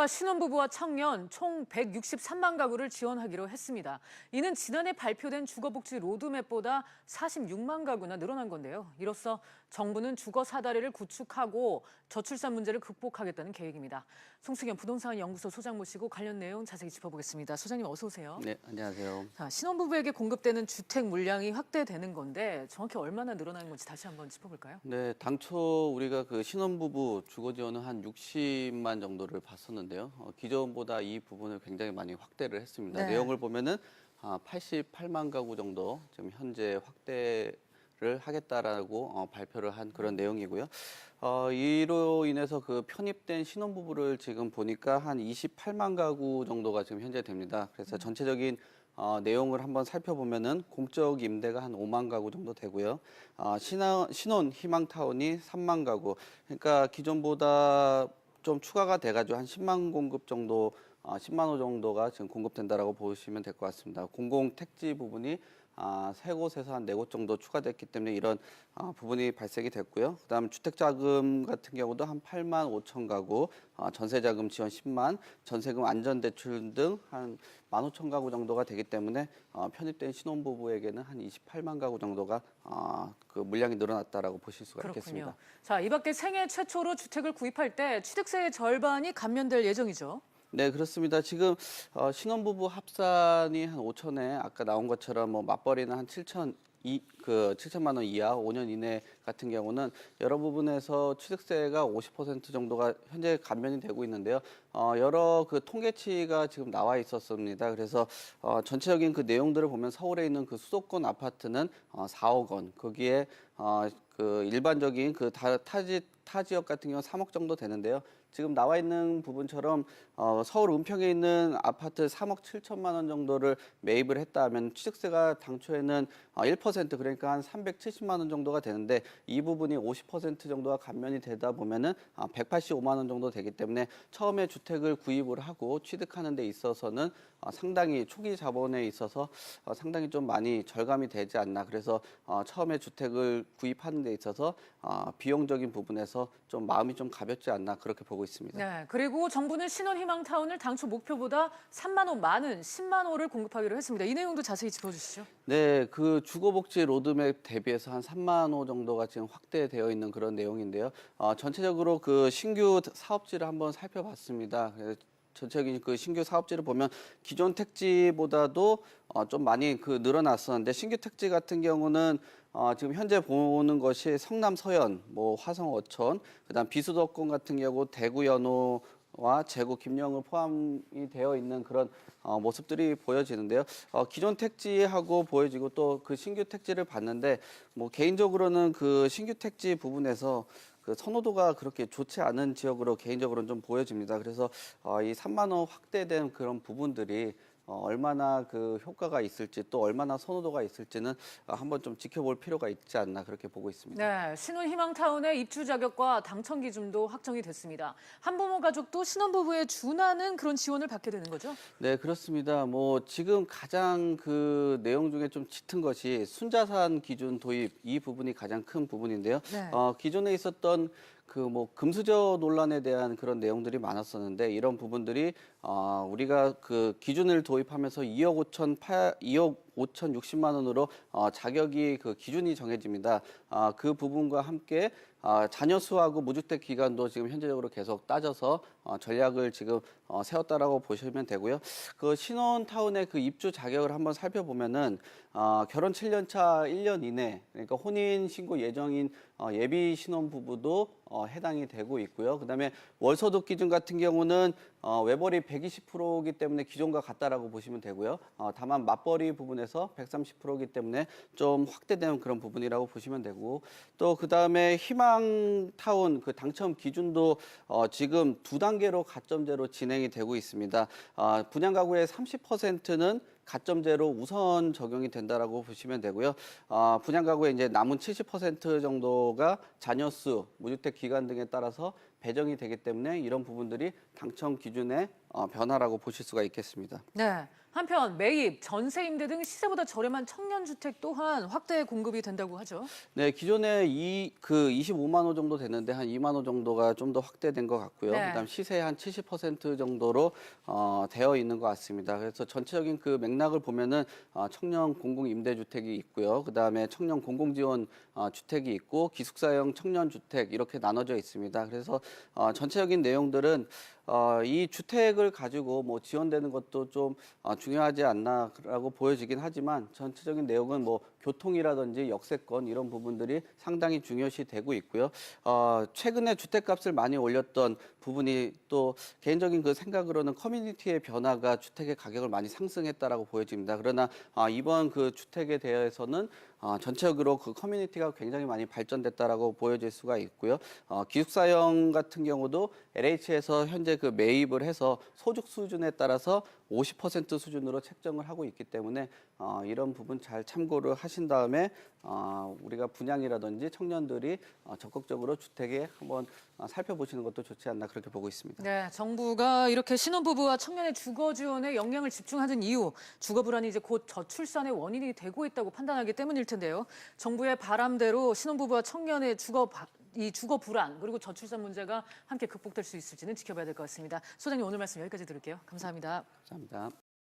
신혼부부와 청년 총 163만 가구를 지원하기로 했습니다. 이는 지난해 발표된 주거복지 로드맵보다 46만 가구나 늘어난 건데요. 이로써 정부는 주거 사다리를 구축하고 저출산 문제를 극복하겠다는 계획입니다. 송승현 부동산 연구소 소장 모시고 관련 내용 자세히 짚어보겠습니다. 소장님 어서 오세요. 네, 안녕하세요. 자, 신혼부부에게 공급되는 주택 물량이 확대되는 건데 정확히 얼마나 늘어나는 건지 다시 한번 짚어볼까요? 네, 당초 우리가 그 신혼부부 주거 지원은 한 60만 정도를 봤었는데요. 기존보다 이 부분을 굉장히 많이 확대를 했습니다. 네. 내용을 보면은 88만 가구 정도 지금 현재 확대를 하겠다라고 발표를 한 그런 내용이고요. 이로 인해서 그 편입된 신혼부부를 지금 보니까 한 28만 가구 정도가 지금 현재 됩니다. 그래서 전체적인 내용을 한번 살펴보면은 공적 임대가 한 5만 가구 정도 되고요. 신혼 희망타운이 3만 가구. 그러니까 기존보다 좀 추가가 돼가지고 한 10만 공급 정도, 10만 호 정도가 지금 공급된다라고 보시면 될 것 같습니다. 공공택지 부분이 세 곳에서 한 네 곳 정도 추가됐기 때문에 이런 부분이 발생이 됐고요. 그다음 주택자금 같은 경우도 한 8만 5천 가구, 전세자금 지원 10만, 전세금 안전대출 등 한 1만 5천 가구 정도가 되기 때문에 편입된 신혼부부에게는 한 28만 가구 정도가 그 물량이 늘어났다라고 보실 수가 그렇군요. 있겠습니다. 자, 이 밖에 생애 최초로 주택을 구입할 때 취득세의 절반이 감면될 예정이죠. 네, 그렇습니다. 지금 신혼부부 합산이 한 5천에 아까 나온 것처럼 뭐 맞벌이는 한 7천만 원 이하, 5년 이내 같은 경우는 여러 부분에서 취득세가 50% 정도가 현재 감면이 되고 있는데요. 여러 그 통계치가 지금 나와 있었습니다. 그래서 전체적인 그 내용들을 보면 서울에 있는 그 수도권 아파트는 4억 원, 거기에 그 일반적인 그 타 지역 같은 경우 3억 정도 되는데요. 지금 나와 있는 부분처럼 서울 은평에 있는 아파트 3억 7천만 원 정도를 매입을 했다 하면 취득세가 당초에는 1% 그러니까 한 370만 원 정도가 되는데 이 부분이 50% 정도가 감면이 되다 보면은 185만 원 정도 되기 때문에 처음에 주택을 구입을 하고 취득하는 데 있어서는 상당히 초기 자본에 있어서 상당히 좀 많이 절감이 되지 않나. 그래서 처음에 주택을 구입하는 데 있어서 비용적인 부분에서 좀 마음이 좀 가볍지 않나 그렇게 보고 있습니다. 네, 그리고 정부는 신혼희망타운을 당초 목표보다 3만 호 많은 10만 호를 공급하기로 했습니다. 이 내용도 자세히 짚어주시죠. 네, 그 주거복지 로드맵 대비해서 한 3만 호 정도가 지금 확대되어 있는 그런 내용인데요. 전체적으로 그 신규 사업지를 한번 살펴봤습니다. 그래서 전체적인 그 신규 사업지를 보면 기존 택지보다도 좀 많이 그 늘어났었는데 신규 택지 같은 경우는 지금 현재 보는 것이 성남 서현, 뭐 화성 어촌, 그다음 비수도권 같은 경우 대구 연호와 제구 김영을 포함이 되어 있는 그런 모습들이 보여지는데요. 기존 택지하고 보여지고 또 그 신규 택지를 봤는데 뭐 개인적으로는 그 신규 택지 부분에서 그 선호도가 그렇게 좋지 않은 지역으로 개인적으로는 좀 보여집니다. 그래서 이 3만 원 확대된 그런 부분들이 얼마나 그 효과가 있을지 또 얼마나 선호도가 있을지는 한번 좀 지켜볼 필요가 있지 않나 그렇게 보고 있습니다. 네, 신혼희망타운의 입주 자격과 당첨 기준도 확정이 됐습니다. 한부모 가족도 신혼부부에 준하는 그런 지원을 받게 되는 거죠? 네, 그렇습니다. 뭐 지금 가장 그 내용 중에 좀 짙은 것이 순자산 기준 도입 이 부분이 가장 큰 부분인데요. 네. 기존에 있었던 그 뭐 금수저 논란에 대한 그런 내용들이 많았었는데 이런 부분들이 우리가 그 기준을 도입하면서 2억 5,060만 원으로 자격이 그 기준이 정해집니다. 그 부분과 함께 자녀 수하고 무주택 기간도 지금 현재적으로 계속 따져서 전략을 지금 세웠다라고 보시면 되고요. 그 신혼타운의 그 입주 자격을 한번 살펴보면은 결혼 7년 차 1년 이내 그러니까 혼인 신고 예정인 예비 신혼 부부도 해당이 되고 있고요. 그다음에 월소득 기준 같은 경우는 외벌이 120%이기 때문에 기존과 같다라고 보시면 되고요. 다만 맞벌이 부분에서 130%이기 때문에 좀 확대된 그런 부분이라고 보시면 되고 또 그다음에 희망타운 그 당첨 기준도 지금 두 단계로 가점제로 진행이 되고 있습니다. 분양 가구의 30%는 가점제로 우선 적용이 된다라고 보시면 되고요. 분양 가구의 이제 남은 70% 정도가 자녀 수, 무주택 기간 등에 따라서 배정이 되기 때문에 이런 부분들이 당첨 기준의 변화라고 보실 수가 있겠습니다. 네. 한편 매입, 전세 임대 등 시세보다 저렴한 청년 주택 또한 확대 공급이 된다고 하죠. 네, 기존에 25만 호 정도 됐는데 한 2만 호 정도가 좀 더 확대된 것 같고요. 네. 그다음 시세 한 70% 정도로 되어 있는 것 같습니다. 그래서 전체적인 그 맥락을 보면은 청년 공공 임대주택이 있고요. 그다음에 청년 공공 지원 주택이 있고 기숙사형 청년 주택 이렇게 나눠져 있습니다. 그래서 전체적인 내용들은 이 주택을 가지고 뭐 지원되는 것도 좀 중요하지 않나라고 보여지긴 하지만 전체적인 내용은 뭐 교통이라든지 역세권 이런 부분들이 상당히 중요시되고 있고요. 최근에 주택값을 많이 올렸던 부분이 또 개인적인 그 생각으로는 커뮤니티의 변화가 주택의 가격을 많이 상승했다라고 보여집니다. 그러나 이번 그 주택에 대해서는 전체적으로 그 커뮤니티가 굉장히 많이 발전됐다라고 보여질 수가 있고요. 기숙사형 같은 경우도 LH에서 현재 그 매입을 해서 소득 수준에 따라서 50% 수준으로 책정을 하고 있기 때문에 이런 부분 잘 참고를 하신 다음에 우리가 분양이라든지 청년들이 적극적으로 주택에 한번 살펴보시는 것도 좋지 않나 그렇게 보고 있습니다. 네, 정부가 이렇게 신혼부부와 청년의 주거 지원에 영향을 집중하는 이유, 주거 불안이 이제 곧 저출산의 원인이 되고 있다고 판단하기 때문일 텐데요. 정부의 바람대로 신혼부부와 청년의 주거 불안 그리고 저출산 문제가 함께 극복될 수 있을지는 지켜봐야 될 것 같습니다. 소장님 오늘 말씀 여기까지 들을게요. 감사합니다. 감사합니다.